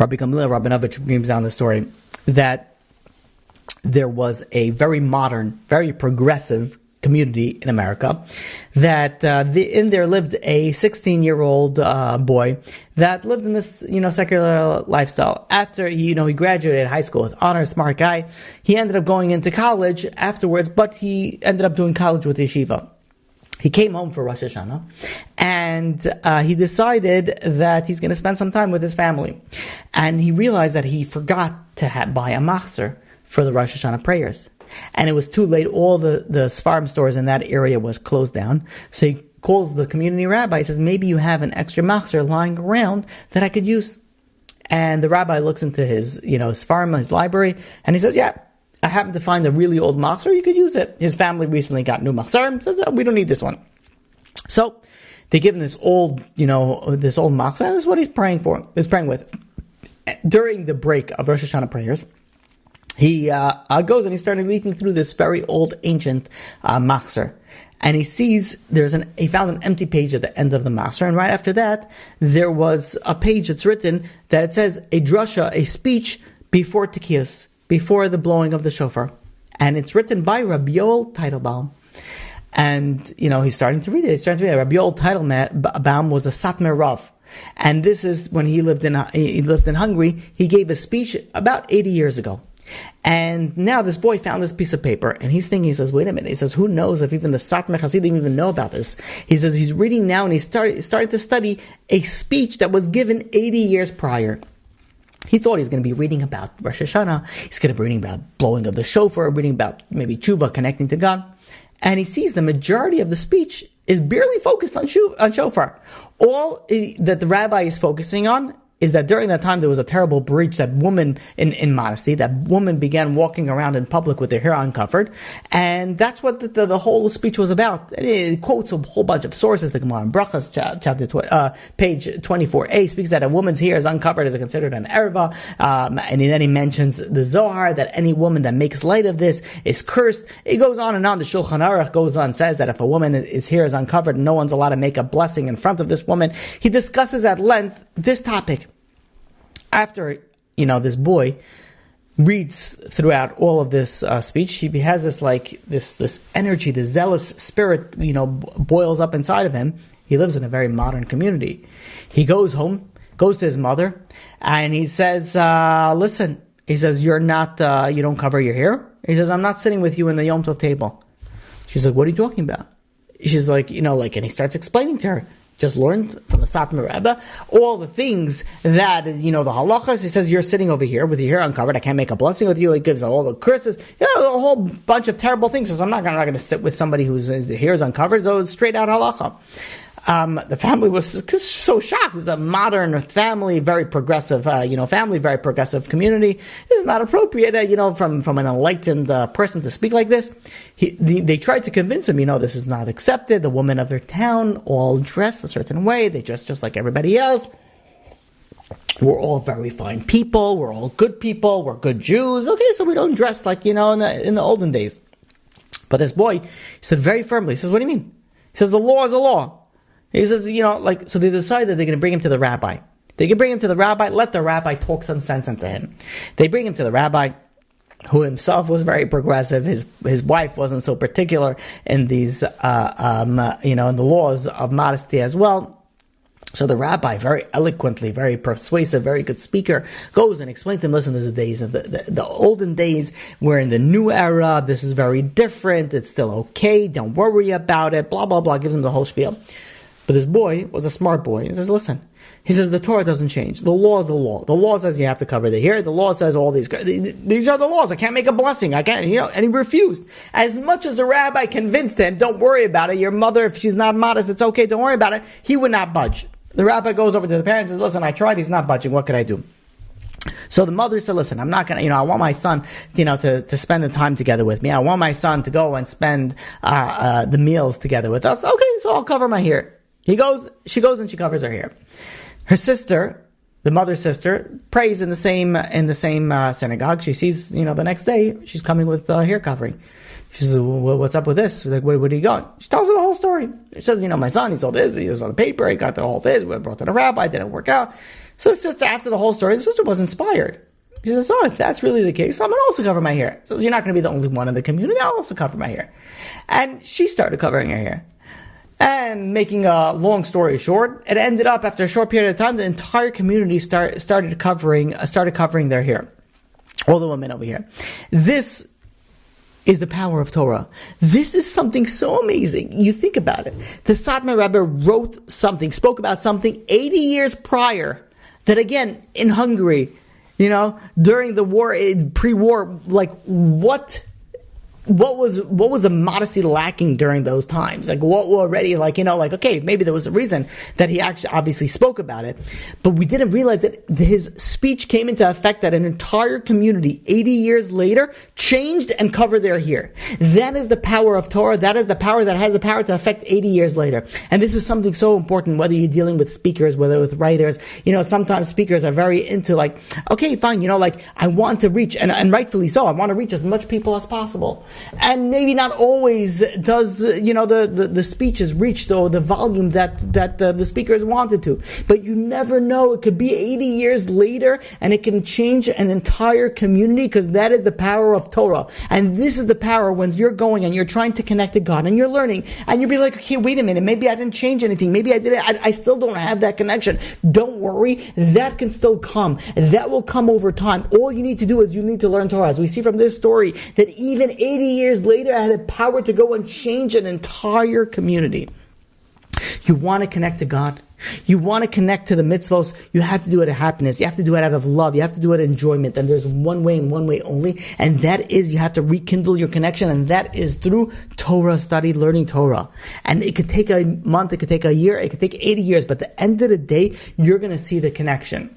Rabbi Gamliel Rabinovich brings down the story that there was a very modern, very progressive community in America that in there lived a 16-year-old boy that lived in this secular lifestyle. After he graduated high school with honors, smart guy, he ended up going into college afterwards, but he ended up doing college with yeshiva. He came home for Rosh Hashanah, and he decided that he's going to spend some time with his family. And he realized that he forgot to buy a machzor for the Rosh Hashanah prayers. And it was too late. All the Sfarim stores in that area was closed down. So he calls the community rabbi. He says, maybe you have an extra machzor lying around that I could use. And the rabbi looks into his Sfarim, his library, and he says, yeah, I happen to find a really old machzor. You could use it. His family recently got new machzor. Says, we don't need this one. So they give him this old machzor, and this is what he's praying for. He's praying with. During the break of Rosh Hashanah prayers, he goes and he started leafing through this very old, ancient machzor. And he sees he found an empty page at the end of the machzor. And right after that, there was a page that's written that it says a drasha, a speech before Tekiyos, before the blowing of the shofar. And it's written by Rabbi Yoel Teitelbaum. And, he's starting to read it. Rabbi Yoel Teitelbaum was a Satmar Rav. And this is when he lived in Hungary. He gave a speech about 80 years ago. And now this boy found this piece of paper, and he's thinking, he says, wait a minute. He says, who knows if even the Satmar Hasidim even know about this? He says he's reading now, and he started to study a speech that was given 80 years prior. He thought he's going to be reading about Rosh Hashanah. He's going to be reading about blowing of the shofar, reading about maybe tshuva, connecting to God. And he sees the majority of the speech is barely focused on shofar. All that the rabbi is focusing on is that during that time there was a terrible breach, that woman in modesty, that woman began walking around in public with her hair uncovered, and that's what the whole speech was about. It quotes a whole bunch of sources. The Gemara in Brachos, page 24a, speaks that a woman's hair is uncovered as considered an erva, and then he mentions the Zohar, that any woman that makes light of this is cursed. It goes on and on. The Shulchan Aruch goes on, says that if a woman's hair is uncovered, no one's allowed to make a blessing in front of this woman. He discusses at length this topic. After, this boy reads throughout all of this speech, he has this energy, this zealous spirit, boils up inside of him. He lives in a very modern community. He goes home, goes to his mother, and he says, listen, he says, you're not, you don't cover your hair? He says, I'm not sitting with you in the Yom Tov table. She's like, what are you talking about? She's like, and he starts explaining to her. Just learned from the Satmar Rebbe all the things that, the halachas. He says, you're sitting over here with your hair uncovered. I can't make a blessing with you. He gives all the curses, a whole bunch of terrible things. He says, I'm not going to sit with somebody whose hair is uncovered. So it's straight out halacha. The family was so shocked. It's a modern family, very progressive, very progressive community. This is not appropriate, from an enlightened person to speak like this. They tried to convince him, this is not accepted. The women of their town all dress a certain way. They dress just like everybody else. We're all very fine people. We're all good people. We're good Jews. Okay, so we don't dress like, in the olden days. But this boy, he said very firmly, he says, what do you mean? He says, the law is a law. He says, so they decide that they're going to bring him to the rabbi. They can bring him to the rabbi, let the rabbi talk some sense into him. They bring him to the rabbi, who himself was very progressive. His wife wasn't so particular in these, in the laws of modesty as well. So the rabbi, very eloquently, very persuasive, very good speaker, goes and explains to him, listen, this is the days of the olden days. We're in the new era. This is very different. It's still okay. Don't worry about it. Blah, blah, blah. Gives him the whole spiel. But this boy was a smart boy. He says, listen, the Torah doesn't change. The law is the law. The law says you have to cover the hair. The law says all these are the laws. I can't make a blessing. I can't, and he refused. As much as the rabbi convinced him, don't worry about it. Your mother, if she's not modest, it's okay. Don't worry about it. He would not budge. The rabbi goes over to the parents and says, listen, I tried. He's not budging. What could I do? So the mother said, listen, I'm not going to, I want my son, to spend the time together with me. I want my son to go and spend the meals together with us. Okay, so I'll cover my hair. She goes and she covers her hair. Her sister, the mother's sister, prays in the same synagogue. She sees, the next day, she's coming with hair covering. She says, well, what's up with this? Like, where are you going? She tells her the whole story. She says, my son, he saw this, he saw the paper, he got all this, we brought to the rabbi, it didn't work out. So the sister, after the whole story, the sister was inspired. She says, if that's really the case, I'm going to also cover my hair. So you're not going to be the only one in the community. I'll also cover my hair. And she started covering her hair. And making a long story short, it ended up, after a short period of time, the entire community started covering their hair. All the women over here. This is the power of Torah. This is something so amazing. You think about it. The Satmar Rebbe spoke about something 80 years prior, that again, in Hungary, during the war, pre-war, like what was the modesty lacking during those times? Like what were already okay, maybe there was a reason that he actually obviously spoke about it, but we didn't realize that his speech came into effect that an entire community 80 years later changed and covered their hair. That is the power of Torah. That is the power that has the power to affect 80 years later. And this is something so important, whether you're dealing with speakers, whether with writers. Sometimes speakers are very into okay, fine, I want to reach, and rightfully so, I want to reach as much people as possible. And maybe not always does the speeches reach the volume that the speakers wanted to. But you never know. It could be 80 years later, and it can change an entire community, because that is the power of Torah. And this is the power when you're going and you're trying to connect to God and you're learning, and you'll be like, okay, wait a minute, maybe I didn't change anything. Maybe I did it. I still don't have that connection. Don't worry. That can still come. That will come over time. All you need to do is you need to learn Torah. As we see from this story, that even 80 years later, I had the power to go and change an entire community. You want to connect to God. You want to connect to the mitzvos. You have to do it out of happiness. You have to do it out of love. You have to do it out of enjoyment. And there's one way and one way only. And that is, you have to rekindle your connection. And that is through Torah study, learning Torah. And it could take a month, it could take a year, it could take 80 years. But at the end of the day, you're going to see the connection.